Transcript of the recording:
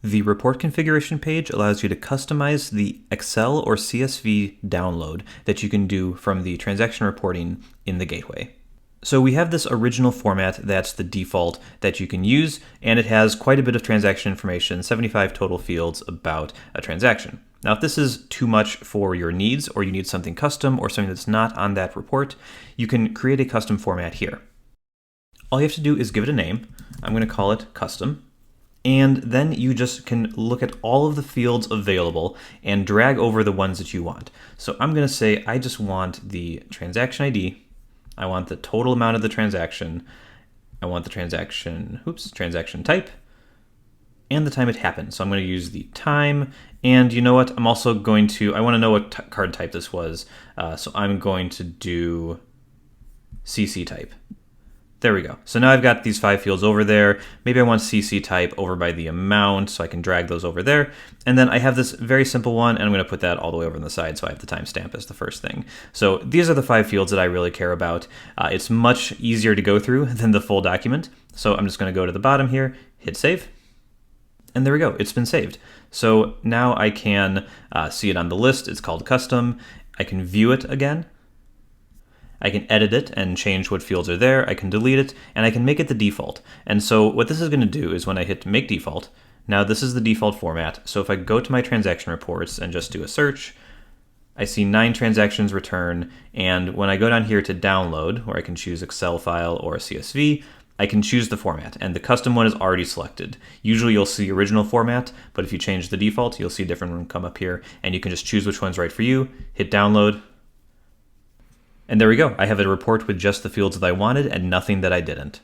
The report configuration page allows you to customize the Excel or CSV download that you can do from the transaction reporting in the gateway. So we have this original format that's the default that you can use, and it has quite a bit of transaction information, 75 total fields about a transaction. Now, if this is too much for your needs, or you need something custom or something that's not on that report, you can create a custom format here. All you have to do is give it a name. I'm going to call it custom. And then you just can look at all of the fields available and drag over the ones that you want. So I'm going to say I just want the transaction ID. I want the total amount of the transaction. I want the transaction type, and the time it happened. So I'm going to use the time. And you know what? I'm also going to, I want to know what card type this was. So I'm going to do CC type. There we go. So now I've got these 5 fields over there. Maybe I want CC type over by the amount, so I can drag those over there. And then I have this very simple one, and I'm going to put that all the way over on the side, so I have the timestamp as the first thing. So these are the 5 fields that I really care about. It's much easier to go through than the full document. So I'm just going to go to the bottom here, hit save. And there we go. It's been saved. So now I can see it on the list. It's called custom. I can view it again. I can edit it and change what fields are there. I can delete it, and I can make it the default. And so what this is going to do is when I hit make default, now this is the default format. So if I go to my transaction reports and just do a search, I see 9 transactions return. And when I go down here to download, where I can choose Excel file or a CSV, I can choose the format, and the custom one is already selected. Usually you'll see original format, but if you change the default, you'll see a different one come up here, and you can just choose which one's right for you, hit download. And there we go. I have a report with just the fields that I wanted and nothing that I didn't.